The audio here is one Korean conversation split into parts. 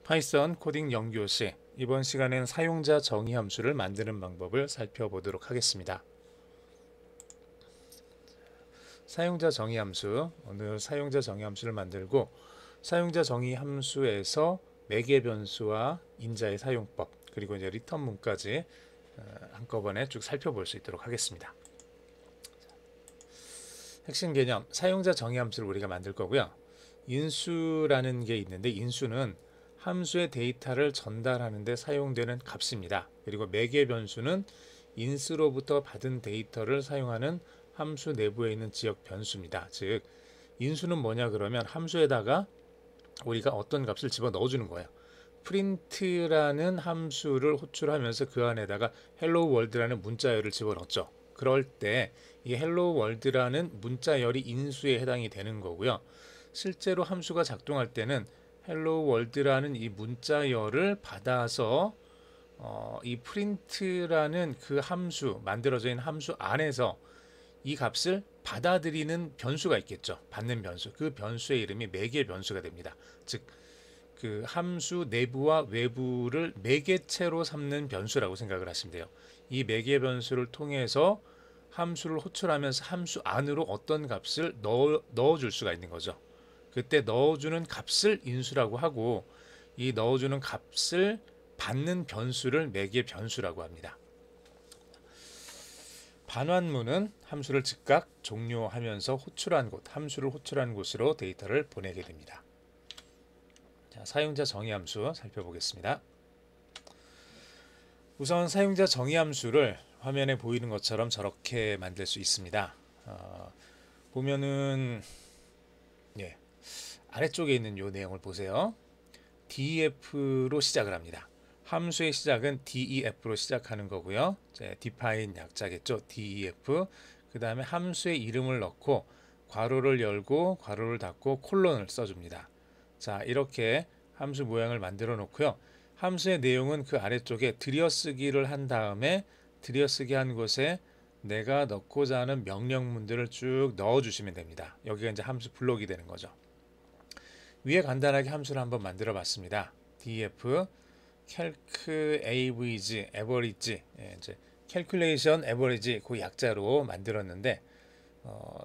파이썬 코딩 연교시 이번 시간엔 사용자 정의 함수를 만드는 방법을 살펴보도록 하겠습니다. 사용자 정의 함수, 오늘 사용자 정의 함수를 만들고 사용자 정의 함수에서 매개 변수와 인자의 사용법 그리고 이제 리턴 문까지 한꺼번에 쭉 살펴볼 수 있도록 하겠습니다. 핵심 개념, 사용자 정의 함수를 우리가 만들 거고요. 인수라는 게 있는데 인수는 함수의 데이터를 전달하는 데 사용되는 값입니다. 그리고 매개 변수는 인수로부터 받은 데이터를 사용하는 함수 내부에 있는 지역 변수입니다. 즉 인수는 뭐냐 그러면 함수에다가 우리가 어떤 값을 집어넣어 주는 거예요. 프린트라는 함수를 호출하면서 그 안에다가 헬로 월드라는 문자열을 집어넣었죠. 그럴 때 이 헬로 월드라는 문자열이 인수에 해당이 되는 거고요. 실제로 함수가 작동할 때는 헬로 월드라는 이 문자열을 받아서 이 프린트라는 그 함수, 만들어져 있는 함수 안에서 이 값을 받아들이는 변수가 있겠죠. 받는 변수. 그 변수의 이름이 매개 변수가 됩니다. 즉 그 함수 내부와 외부를 매개체로 삼는 변수라고 생각을 하시면 돼요. 이 매개 변수를 통해서 함수를 호출하면서 함수 안으로 어떤 값을 넣어줄 수가 있는 거죠. 그때 넣어주는 값을 인수라고 하고 이 넣어주는 값을 받는 변수를 매개 변수라고 합니다. 반환문은 함수를 즉각 종료하면서 호출한 곳, 함수를 호출한 곳으로 데이터를 보내게 됩니다. 자, 사용자 정의 함수 살펴보겠습니다. 우선 사용자 정의 함수를 화면에 보이는 것처럼 저렇게 만들 수 있습니다. 보면은 아래쪽에 있는 이 내용을 보세요. def로 시작을 합니다. 함수의 시작은 def로 시작하는 거고요. define 약자겠죠. def. 그 다음에 함수의 이름을 넣고 괄호를 열고 괄호를 닫고 콜론을 써줍니다. 자, 이렇게 함수 모양을 만들어 놓고요. 함수의 내용은 그 아래쪽에 들여쓰기를 한 다음에 들여쓰기 한 곳에 내가 넣고자 하는 명령문들을 쭉 넣어주시면 됩니다. 여기가 이제 함수 블록이 되는 거죠. 위에 간단하게 함수를 한번 만들어 봤습니다. def calc avg average 이제 calculation average 그 약자로 만들었는데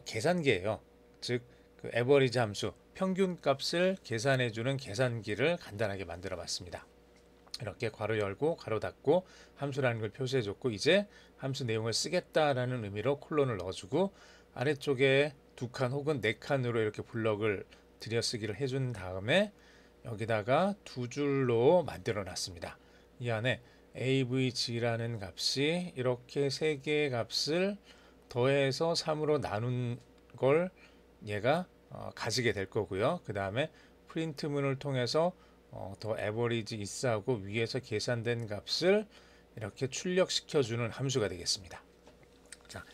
계산기예요. 즉 그 average 함수 평균 값을 계산해 주는 계산기를 간단하게 만들어 봤습니다. 이렇게 괄호 열고 괄호 닫고 함수라는 걸 표시해 줬고 이제 함수 내용을 쓰겠다라는 의미로 콜론을 넣어주고 아래쪽에 두 칸 혹은 네 칸으로 이렇게 블럭을 들여쓰기를 해준 다음에 여기다가 두 줄로 만들어 놨습니다. 이 안에 avg라는 값이 이렇게 세 개의 값을 더해서 3으로 나눈 걸 얘가 가지게 될 거고요. 그 다음에 프린트문을 통해서 더 average is하고 위에서 계산된 값을 이렇게 출력시켜주는 함수가 되겠습니다. 자,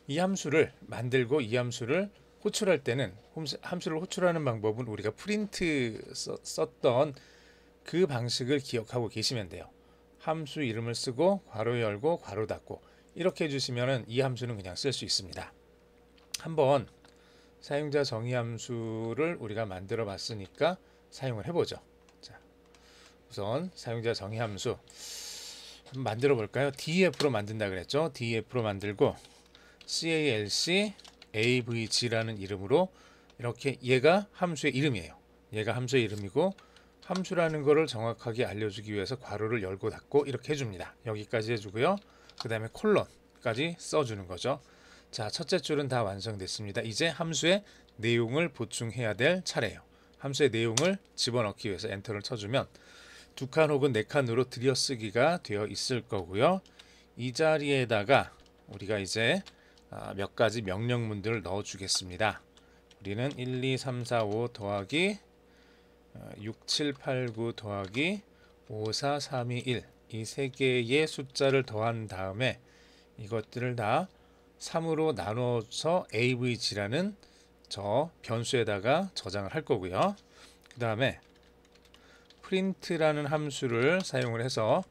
이 함수를 만들고 이 함수를 호출할 때는 함수를 호출하는 방법은 우리가 프린트 썼던 그 방식을 기억하고 계시면 돼요. 함수 이름을 쓰고 괄호 열고 괄호 닫고 이렇게 해주시면 이 함수는 그냥 쓸 수 있습니다. 한번 사용자 정의 함수를 우리가 만들어 봤으니까 사용을 해보죠. 자, 우선 사용자 정의 함수 한번 만들어 볼까요? def로 만든다 그랬죠. def로 만들고 calc avg라는 이름으로 이렇게 얘가 함수의 이름이에요. 얘가 함수의 이름이고 함수라는 거를 정확하게 알려주기 위해서 괄호를 열고 닫고 이렇게 해줍니다. 여기까지 해주고요. 그 다음에 콜론까지 써주는 거죠. 자, 첫째 줄은 다 완성됐습니다. 이제 함수의 내용을 보충해야 될 차례예요. 함수의 내용을 집어넣기 위해서 엔터를 쳐주면 두 칸 혹은 네 칸으로 들여쓰기가 되어 있을 거고요. 이 자리에다가 우리가 이제 몇 가지 명령문들을 넣어 주겠습니다. 우리는 1, 2, 3, 4, 5 더하기 6, 7, 8, 9 더하기 5, 4, 3, 2, 1 이 세 개의 숫자를 더한 다음에 이것들을 다 3으로 나눠서 avg라는 저 변수에다가 저장을 할 거고요. 그 다음에 print라는 함수를 사용을 해서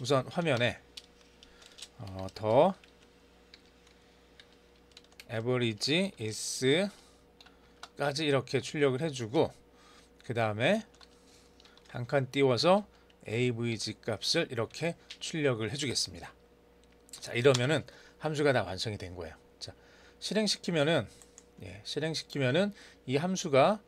우선 화면에 더 average is까지 이렇게 출력을 해주고 그 다음에 한 칸 띄워서 avg 값을 이렇게 출력을 해주겠습니다. 자, 이러면은 함수가 다 완성이 된 거예요. 자, 실행시키면은 이 함수가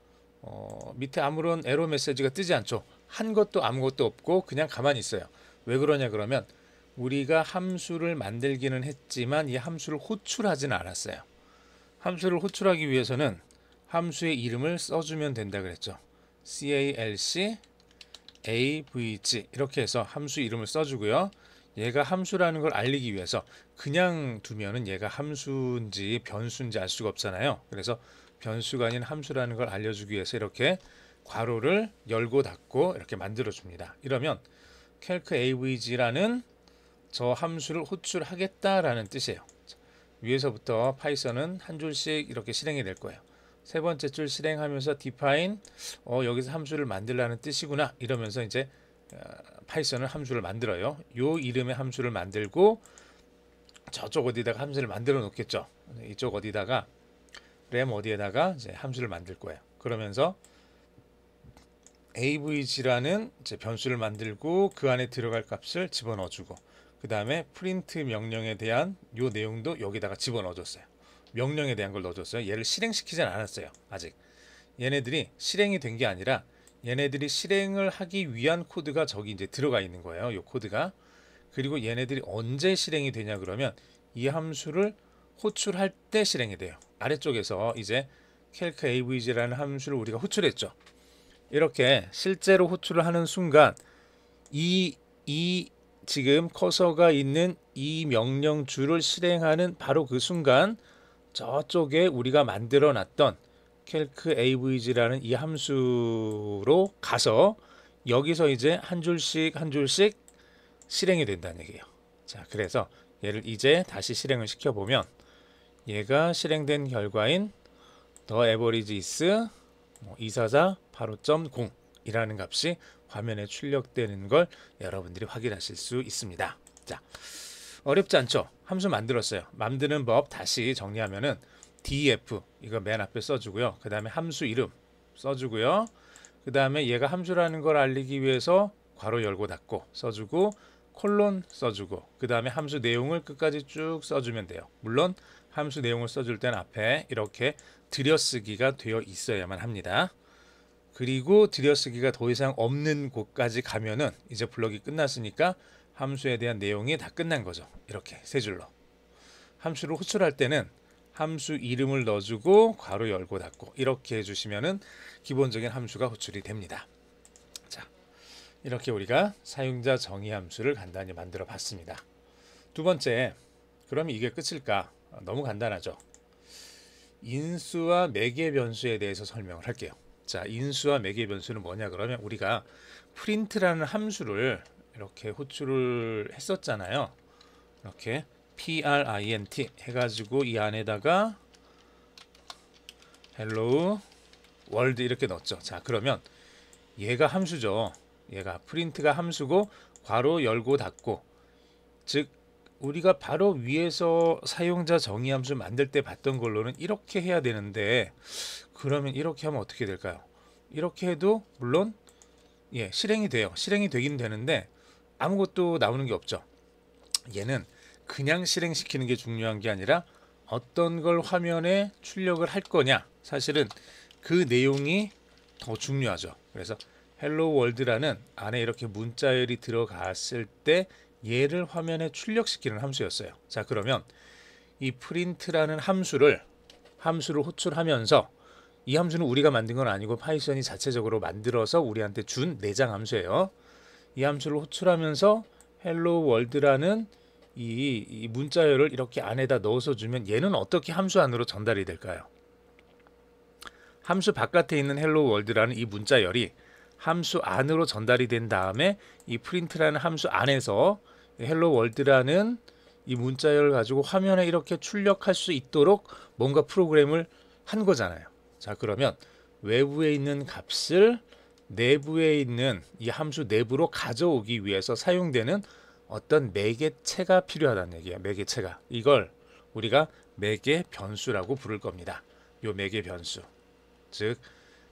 밑에 아무런 에러 메시지가 뜨지 않죠. 한 것도 아무것도 없고 그냥 가만히 있어요. 왜 그러냐 그러면 우리가 함수를 만들기는 했지만 이 함수를 호출하지는 않았어요. 함수를 호출하기 위해서는 함수의 이름을 써주면 된다 그랬죠. calc avg 이렇게 해서 함수 이름을 써주고요. 얘가 함수라는 걸 알리기 위해서 그냥 두면은 얘가 함수인지 변수인지 알 수가 없잖아요. 그래서 변수가 아닌 함수라는 걸 알려주기 위해서 이렇게 괄호를 열고 닫고 이렇게 만들어 줍니다. 이러면 calc avg라는 저 함수를 호출하겠다라는 뜻이에요. 위에서부터 파이썬은 한 줄씩 이렇게 실행이 될 거예요. 세 번째 줄 실행하면서 define 여기서 함수를 만들라는 뜻이구나 이러면서 이제 파이썬은 함수를 만들어요. 요 이름의 함수를 만들고 저쪽 어디다가 함수를 만들어 놓겠죠. 이쪽 어디다가 램 어디에다가 이제 함수를 만들 거예요. 그러면서 avg라는 이제 변수를 만들고 그 안에 들어갈 값을 집어넣어주고 그 다음에 print 명령에 대한 요 내용도 여기다가 집어넣어줬어요. 명령에 대한 걸 넣어줬어요. 얘를 실행시키진 않았어요. 아직 얘네들이 실행이 된 게 아니라 얘네들이 실행을 하기 위한 코드가 저기 이제 들어가 있는 거예요. 요 코드가. 그리고 얘네들이 언제 실행이 되냐 그러면 이 함수를 호출할 때 실행이 돼요. 아래쪽에서 이제 calc avg라는 함수를 우리가 호출했죠. 이렇게 실제로 호출을 하는 순간 이 지금 커서가 있는 이 명령줄을 실행하는 바로 그 순간 저쪽에 우리가 만들어 놨던 calc avg라는 이 함수로 가서 여기서 이제 한 줄씩 한 줄씩 실행이 된다는 얘기예요. 자, 그래서 얘를 이제 다시 실행을 시켜보면 얘가 실행된 결과인 the average is 244 85.0 이라는 값이 화면에 출력되는 걸 여러분들이 확인하실 수 있습니다. 자, 어렵지 않죠? 함수 만들었어요. 만드는 법 다시 정리하면은 def 이거 맨 앞에 써주고요. 그 다음에 함수 이름 써주고요. 그 다음에 얘가 함수라는 걸 알리기 위해서 괄호 열고 닫고 써주고 콜론 써주고 그 다음에 함수 내용을 끝까지 쭉 써주면 돼요. 물론 함수 내용을 써줄 때는 앞에 이렇게 들여쓰기가 되어 있어야만 합니다. 그리고 들여쓰기가 더 이상 없는 곳까지 가면은 이제 블럭이 끝났으니까 함수에 대한 내용이 다 끝난 거죠. 이렇게 세 줄로. 함수를 호출할 때는 함수 이름을 넣어주고 괄호 열고 닫고 이렇게 해주시면은 기본적인 함수가 호출이 됩니다. 자, 이렇게 우리가 사용자 정의 함수를 간단히 만들어 봤습니다. 두 번째, 그럼 이게 끝일까? 너무 간단하죠. 인수와 매개 변수에 대해서 설명을 할게요. 자, 인수와 매개 변수는 뭐냐 그러면 우리가 print라는 함수를 이렇게 호출을 했었잖아요. 이렇게 print 해가지고 이 안에다가 hello world 이렇게 넣었죠. 자, 그러면 얘가 함수죠. 얘가 print가 함수고 괄호 열고 닫고 즉 우리가 바로 위에서 사용자 정의 함수 만들 때 봤던 걸로는 이렇게 해야 되는데 그러면 이렇게 하면 어떻게 될까요? 이렇게 해도 물론 실행이 돼요. 실행이 되긴 되는데 아무것도 나오는 게 없죠. 얘는 그냥 실행시키는 게 중요한 게 아니라 어떤 걸 화면에 출력을 할 거냐 사실은 그 내용이 더 중요하죠. 그래서 hello world라는 안에 이렇게 문자열이 들어갔을 때 얘를 화면에 출력시키는 함수였어요. 자, 그러면 이 print라는 함수를 호출하면서 이 함수는 우리가 만든 건 아니고 파이썬이 자체적으로 만들어서 우리한테 준 내장 함수예요. 이 함수를 호출하면서 hello world라는 이 문자열을 이렇게 안에다 넣어서 주면 얘는 어떻게 함수 안으로 전달이 될까요? 함수 바깥에 있는 hello world라는 이 문자열이 함수 안으로 전달이 된 다음에 이 print라는 함수 안에서 hello world라는 이 문자열을 가지고 화면에 이렇게 출력할 수 있도록 뭔가 프로그램을 한 거잖아요. 자, 그러면 외부에 있는 값을 내부에 있는 이 함수 내부로 가져오기 위해서 사용되는 어떤 매개체가 필요하다는 얘기예요. 매개체가. 이걸 우리가 매개 변수라고 부를 겁니다. 요 매개 변수. 즉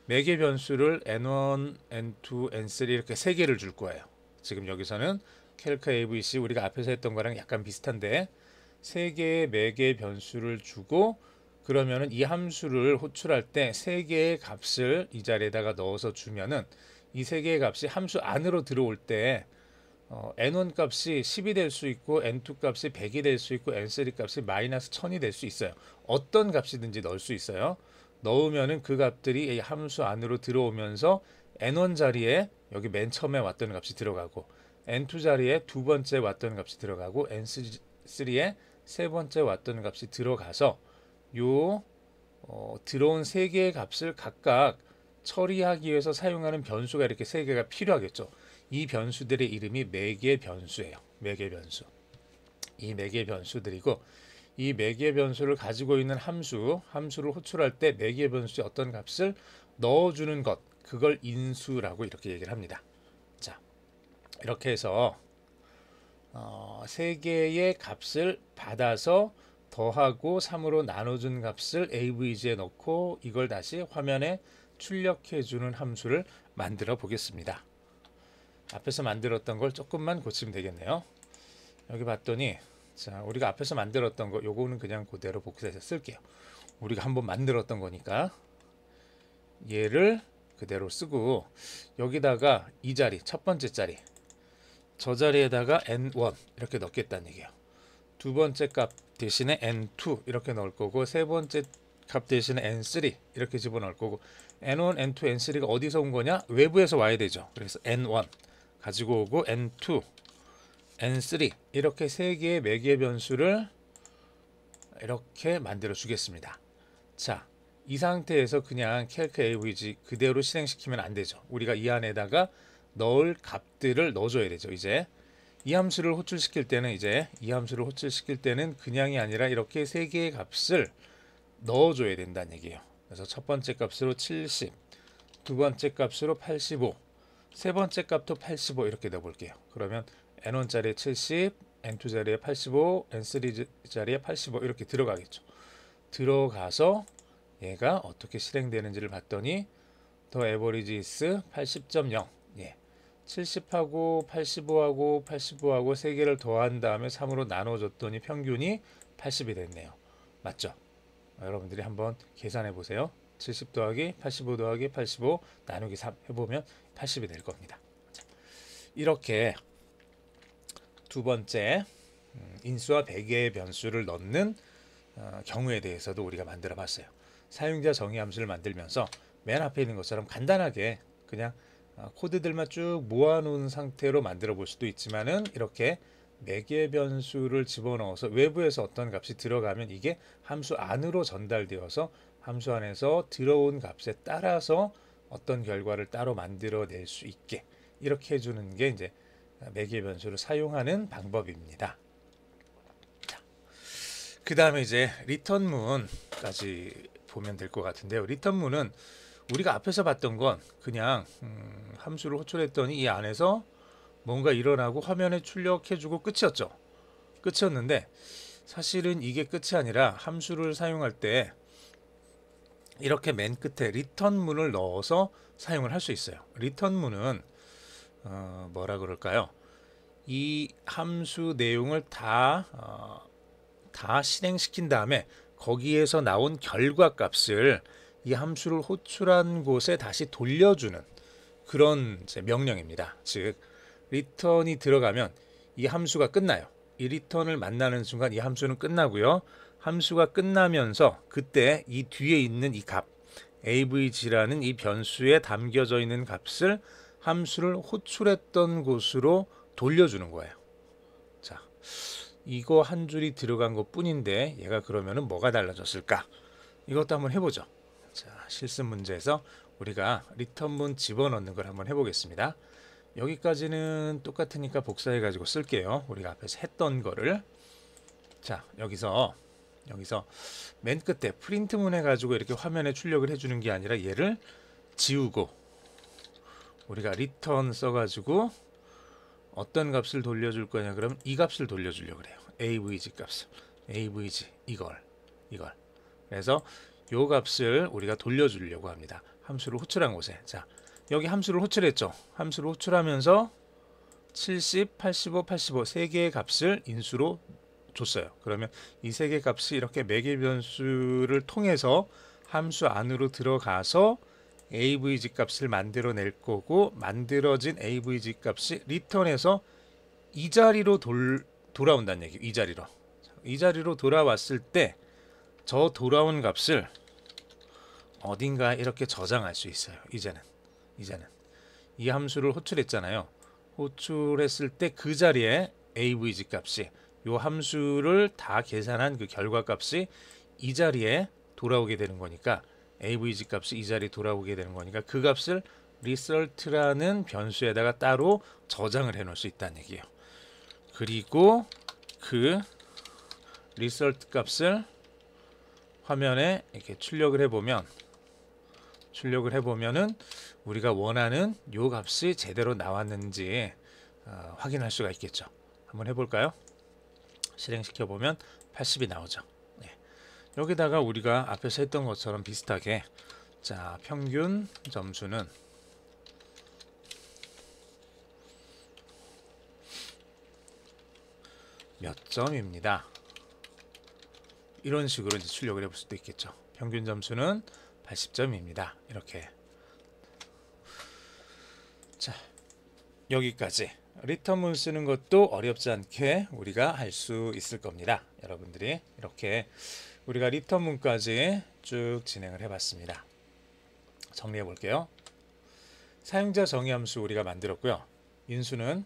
매개 변수를 n1, n2, n3 이렇게 세 개를 줄 거예요. 지금 여기서는 calc abc 우리가 앞에서 했던 거랑 약간 비슷한데 세 개의 매개 변수를 주고 그러면은 이 함수를 호출할 때 세 개의 값을 이 자리에다가 넣어서 주면은 이 세 개의 값이 함수 안으로 들어올 때 n1 값이 10이 될 수 있고 n2 값이 100이 될 수 있고 n3 값이 마이너스 1000이 될 수 있어요. 어떤 값이든지 넣을 수 있어요. 넣으면은 그 값들이 이 함수 안으로 들어오면서 n1 자리에 여기 맨 처음에 왔던 값이 들어가고 n2 자리에 두 번째 왔던 값이 들어가고 n3에 세 번째 왔던 값이 들어가서 요 들어온 세 개의 값을 각각 처리하기 위해서 사용하는 변수가 이렇게 세 개가 필요하겠죠. 이 변수들의 이름이 매개 변수예요. 매개 변수. 이 매개 변수들이고 이 매개 변수를 가지고 있는 함수를 호출할 때 매개 변수의 어떤 값을 넣어주는 것, 그걸 인수라고 이렇게 얘기를 합니다. 자, 이렇게 해서 세 개의 값을 받아서 더하고 3으로 나눠준 값을 avg에 넣고 이걸 다시 화면에 출력해주는 함수를 만들어 보겠습니다. 앞에서 만들었던 걸 조금만 고치면 되겠네요. 여기 봤더니 자, 우리가 앞에서 만들었던 거 요거는 그냥 그대로 복사해서 쓸게요. 우리가 한번 만들었던 거니까 얘를 그대로 쓰고 여기다가 이 자리 첫 번째 자리 저 자리에다가 n1 이렇게 넣겠다는 얘기예요. 두 번째 값 대신에 n2 이렇게 넣을 거고 세 번째 값 대신에 n3 이렇게 집어넣을 거고 n1, n2, n3가 어디서 온 거냐? 외부에서 와야 되죠. 그래서 n1 가지고 오고 n2, n3 이렇게 세 개의 매개 변수를 이렇게 만들어 주겠습니다. 자, 이 상태에서 그냥 calc avg 그대로 실행시키면 안 되죠. 우리가 이 안에다가 넣을 값들을 넣어줘야 되죠. 이제 이 함수를 호출시킬 때는 그냥이 아니라 이렇게 세 개의 값을 넣어줘야 된다는 얘기예요. 그래서 첫 번째 값으로 70, 두 번째 값으로 85, 세 번째 값도 85 이렇게 넣어볼게요. 그러면 n1 자리에 70, n2 자리에 85, n3 자리에 85 이렇게 들어가겠죠. 들어가서 얘가 어떻게 실행되는지를 봤더니 더 에버리지 is 80.0 예. 70하고 85하고 85하고 세 개를 더한 다음에 3으로 나눠줬더니 평균이 80이 됐네요. 맞죠? 여러분들이 한번 계산해 보세요. 70 더하기 85 더하기 85 나누기 3 해보면 80이 될 겁니다. 자, 이렇게 두 번째 인수와 배개의 변수를 넣는 경우에 대해서도 우리가 만들어 봤어요. 사용자 정의 함수를 만들면서 맨 앞에 있는 것처럼 간단하게 그냥 코드들만 쭉 모아놓은 상태로 만들어 볼 수도 있지만은 이렇게 매개 변수를 집어넣어서 외부에서 어떤 값이 들어가면 이게 함수 안으로 전달되어서 함수 안에서 들어온 값에 따라서 어떤 결과를 따로 만들어낼 수 있게 이렇게 해주는 게 이제 매개 변수를 사용하는 방법입니다. 그 다음에 이제 리턴문까지 보면 될 것 같은데요. 리턴문은 우리가 앞에서 봤던 건 그냥 함수를 호출했더니 이 안에서 뭔가 일어나고 화면에 출력해주고 끝이었죠. 끝이었는데 사실은 이게 끝이 아니라 함수를 사용할 때 이렇게 맨 끝에 리턴문을 넣어서 사용을 할 수 있어요. 리턴문은 뭐라 그럴까요? 이 함수 내용을 다 실행시킨 다음에 거기에서 나온 결과 값을 이 함수를 호출한 곳에 다시 돌려주는 그런 명령입니다. 즉 리턴이 들어가면 이 함수가 끝나요. 이 리턴을 만나는 순간 이 함수는 끝나고요. 함수가 끝나면서 그때 이 뒤에 있는 이 값 avg라는 이 변수에 담겨져 있는 값을 함수를 호출했던 곳으로 돌려주는 거예요. 자, 이거 한 줄이 들어간 것 뿐인데 얘가 그러면은 뭐가 달라졌을까? 이것도 한번 해보죠. 자, 실습 문제에서 우리가 리턴문 집어넣는 걸 한번 해보겠습니다. 여기까지는 똑같으니까 복사해 가지고 쓸게요. 우리가 앞에서 했던 거를. 자, 여기서 맨 끝에 프린트문 해가지고 이렇게 화면에 출력을 해주는 게 아니라 얘를 지우고 우리가 리턴 써가지고 어떤 값을 돌려줄 거냐 그러면 이 값을 돌려주려고 그래요. avg 값을 avg 이걸 그래서 요 값을 우리가 돌려주려고 합니다. 함수를 호출한 곳에. 자, 여기 함수를 호출했죠. 함수를 호출하면서 70, 85, 85 세 개의 값을 인수로 줬어요. 그러면 이 세 개의 값이 이렇게 매개 변수를 통해서 함수 안으로 들어가서 avg 값을 만들어낼 거고, 만들어진 avg 값이 리턴해서 이 자리로 돌아온다는 얘기예요. 이 자리로 돌아왔을 때 저 돌아온 값을 어딘가 이렇게 저장할 수 있어요. 이제는 이 함수를 호출했잖아요. 호출했을 때 그 자리에 avg 값이, 요 함수를 다 계산한 그 결과 값이 이 자리에 돌아오게 되는 거니까, avg 값이 이 자리에 돌아오게 되는 거니까 그 값을 result라는 변수에다가 따로 저장을 해 놓을 수 있다는 얘기예요. 그리고 그 result 값을 화면에 이렇게 출력을 해보면은 우리가 원하는 요 값이 제대로 나왔는지 확인할 수가 있겠죠. 한번 해볼까요? 실행시켜 보면 80이 나오죠. 네. 여기다가 우리가 앞에서 했던 것처럼 비슷하게, 자, 평균 점수는 몇 점입니다. 이런 식으로 이제 출력을 해볼 수도 있겠죠. 평균 점수는 80점입니다. 이렇게. 자, 여기까지. 리턴문 쓰는 것도 어렵지 않게 우리가 할 수 있을 겁니다. 여러분들이 이렇게 우리가 리턴문까지 쭉 진행을 해봤습니다. 정리해 볼게요. 사용자 정의 함수 우리가 만들었고요. 인수는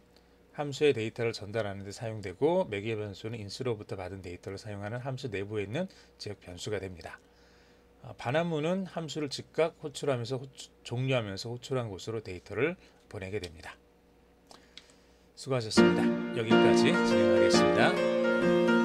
함수의 데이터를 전달하는 데 사용되고, 매개 변수는 인수로부터 받은 데이터를 사용하는 함수 내부에 있는 지역 변수가 됩니다. 반환문은 함수를 즉각 호출하면서 종료하면서 호출한 곳으로 데이터를 보내게 됩니다. 수고하셨습니다. 여기까지 진행하겠습니다.